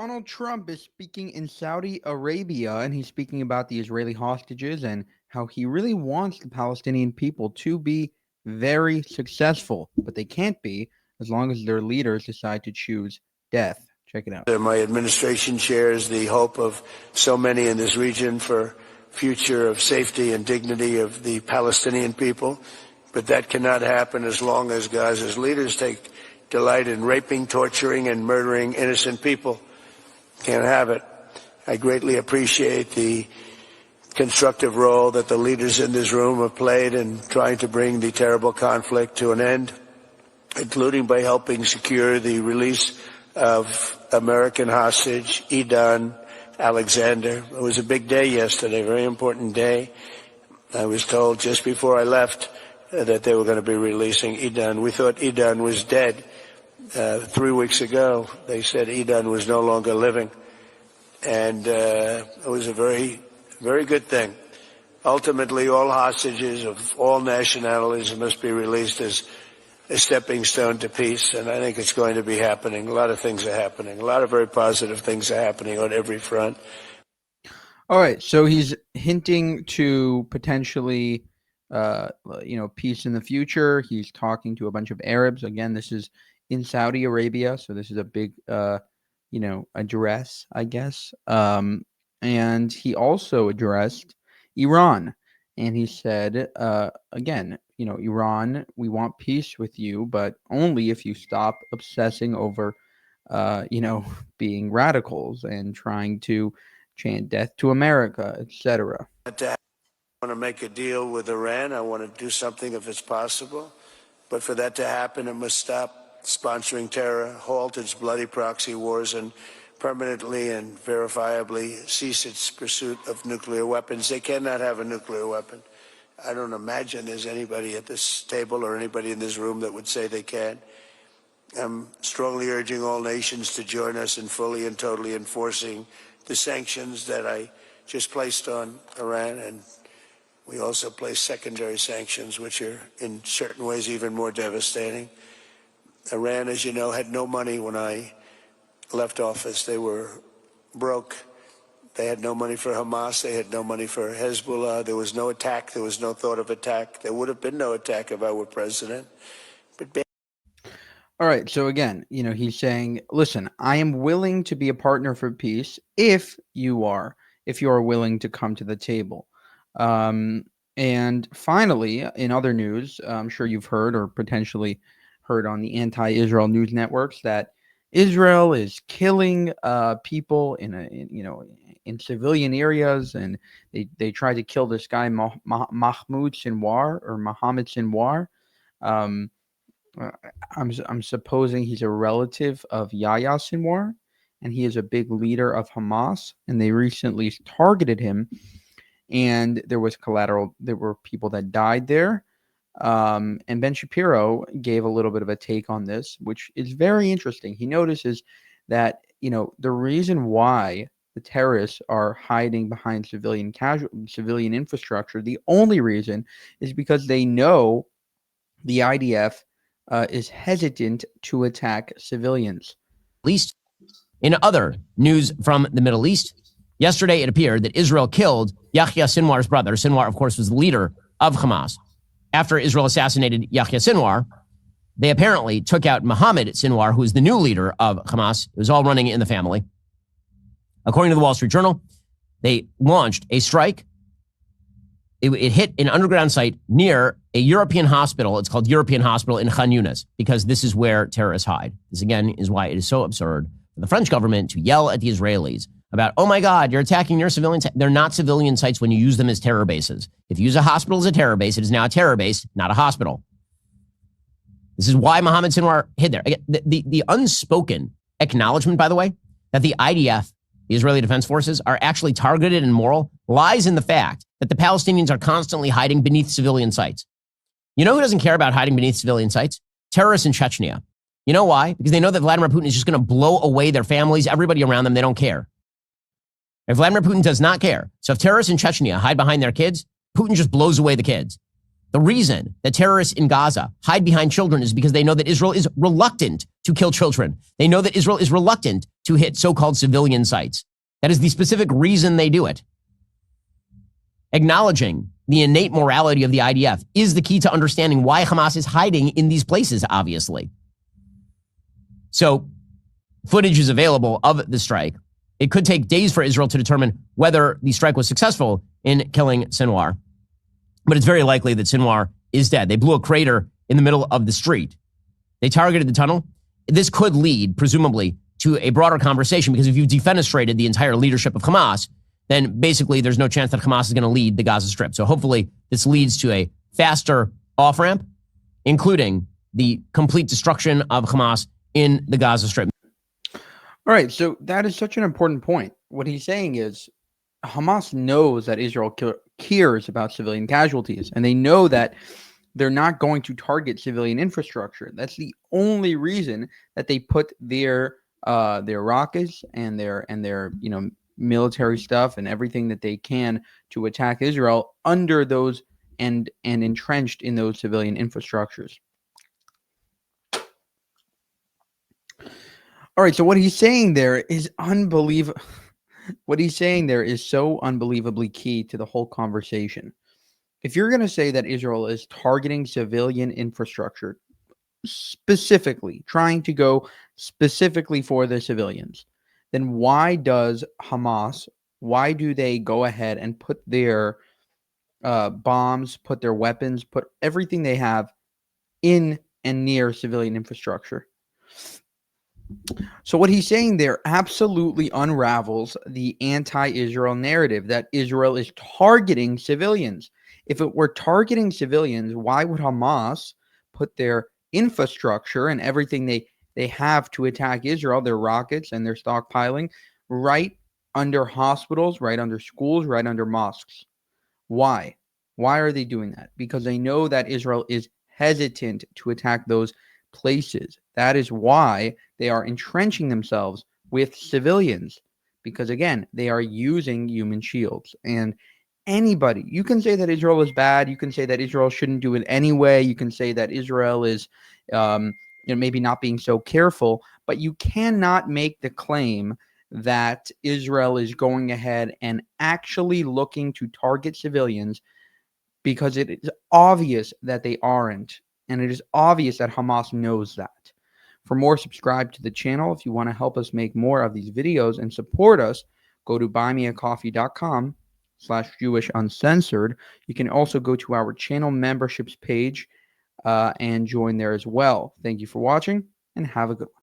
Donald Trump is speaking in Saudi Arabia, and he's speaking about the Israeli hostages and how he really wants the Palestinian people to be very successful, but they can't be as long as their leaders decide to choose death. Check it out. My administration shares the hope of so many in this region for future of safety and dignity of the Palestinian people, but that cannot happen as long as Gaza's leaders take delight in raping, torturing, and murdering innocent people. Can't have it. I greatly appreciate the constructive role that the leaders in this room have played in trying to bring the terrible conflict to an end, including by helping secure the release of American hostage Idan Alexander. It was a big day yesterday, a very important day. I was told just before I left that they were going to be releasing Idan. We thought Idan was dead. 3 weeks ago, they said Idan was no longer living. And it was a very, very good thing. Ultimately, all hostages of all nationalities must be released as a stepping stone to peace, and I think it's going to be happening. A lot of things are happening. A lot of very positive things are happening on every front. All right, so he's hinting to potentially, peace in the future. He's talking to a bunch of Arabs. Again, this is in Saudi Arabia, so this is a big, address, I guess. And he also addressed Iran, and he said, again, Iran, we want peace with you, but only if you stop obsessing over, being radicals and trying to chant death to America, etc. I want to make a deal with Iran. I want to do something if it's possible. But for that to happen, it must stop sponsoring terror, halt its bloody proxy wars, and permanently and verifiably cease its pursuit of nuclear weapons. They cannot have a nuclear weapon. I don't imagine there's anybody at this table or anybody in this room that would say they can. I'm strongly urging all nations to join us in fully and totally enforcing the sanctions that I just placed on Iran, and we also placed secondary sanctions, which are in certain ways even more devastating. Iran, as you know, had no money when I left office. They were broke. They had no money for Hamas. They had no money for Hezbollah. There was no attack. There was no thought of attack. There would have been no attack if I were president. But all right. So again, he's saying, listen, I am willing to be a partner for peace if you are willing to come to the table. And finally, in other news, I'm sure you've heard or potentially heard on the anti-Israel news networks that Israel is killing people in civilian areas, and they tried to kill this guy Mahmoud Sinwar. I'm supposing he's a relative of Yahya Sinwar, and he is a big leader of Hamas. And they recently targeted him, and there was collateral. There were people that died there. And Ben Shapiro gave a little bit of a take on this, which is very interesting. He notices that, the reason why the terrorists are hiding behind civilian infrastructure, the only reason is because they know the IDF is hesitant to attack civilians. At least in other news from the Middle East, yesterday it appeared that Israel killed Yahya Sinwar's brother. Sinwar, of course, was the leader of Hamas. After Israel assassinated Yahya Sinwar, they apparently took out Mohammed Sinwar, who is the new leader of Hamas. It was all running in the family. According to the Wall Street Journal, they launched a strike. It hit an underground site near a European hospital. It's called European Hospital in Khan Yunis, because this is where terrorists hide. This, again, is why it is so absurd for the French government to yell at the Israelis about, oh my God, you're attacking near civilian sites. They're not civilian sites when you use them as terror bases. If you use a hospital as a terror base, it is now a terror base, not a hospital. This is why Mohammed Sinwar hid there. Again, the unspoken acknowledgement, by the way, that the IDF, the Israeli Defense Forces, are actually targeted and moral lies in the fact that the Palestinians are constantly hiding beneath civilian sites. You know who doesn't care about hiding beneath civilian sites? Terrorists in Chechnya. You know why? Because they know that Vladimir Putin is just going to blow away their families, everybody around them. They don't care. And Vladimir Putin does not care. So if terrorists in Chechnya hide behind their kids, Putin just blows away the kids. The reason that terrorists in Gaza hide behind children is because they know that Israel is reluctant to kill children. They know that Israel is reluctant to hit so-called civilian sites. That is the specific reason they do it. Acknowledging the innate morality of the IDF is the key to understanding why Hamas is hiding in these places, obviously. So, footage is available of the strike. It could take days for Israel to determine whether the strike was successful in killing Sinwar. But it's very likely that Sinwar is dead. They blew a crater in the middle of the street. They targeted the tunnel. This could lead, presumably, to a broader conversation, because if you've defenestrated the entire leadership of Hamas, then basically there's no chance that Hamas is going to lead the Gaza Strip. So hopefully this leads to a faster off-ramp, including the complete destruction of Hamas in the Gaza Strip. All right, so that is such an important point. What he's saying is Hamas knows that Israel cares about civilian casualties, and they know that they're not going to target civilian infrastructure. That's the only reason that they put their rockets and their military stuff and everything that they can to attack Israel under those and entrenched in those civilian infrastructures. All right, so what he's saying there is unbelievable. What he's saying there is so unbelievably key to the whole conversation. If you're going to say that Israel is targeting civilian infrastructure, specifically trying to go specifically for the civilians, then why does Hamas, why do they go ahead and put their bombs, put their weapons, put everything they have in and near civilian infrastructure? So what he's saying there absolutely unravels the anti-Israel narrative that Israel is targeting civilians. If it were targeting civilians, why would Hamas put their infrastructure and everything they have to attack Israel, their rockets and their stockpiling, right under hospitals, right under schools, right under mosques? Why? Why are they doing that? Because they know that Israel is hesitant to attack those places. That is why they are entrenching themselves with civilians, because again, they are using human shields. And anybody, you can say that Israel is bad, you can say that Israel shouldn't do it anyway, you can say that Israel is maybe not being so careful, but you cannot make the claim that Israel is going ahead and actually looking to target civilians, because it is obvious that they aren't. And it is obvious that Hamas knows that. For more, subscribe to the channel. If you want to help us make more of these videos and support us, go to buymeacoffee.com/JewishUncensored. You can also go to our channel memberships page and join there as well. Thank you for watching, and have a good one.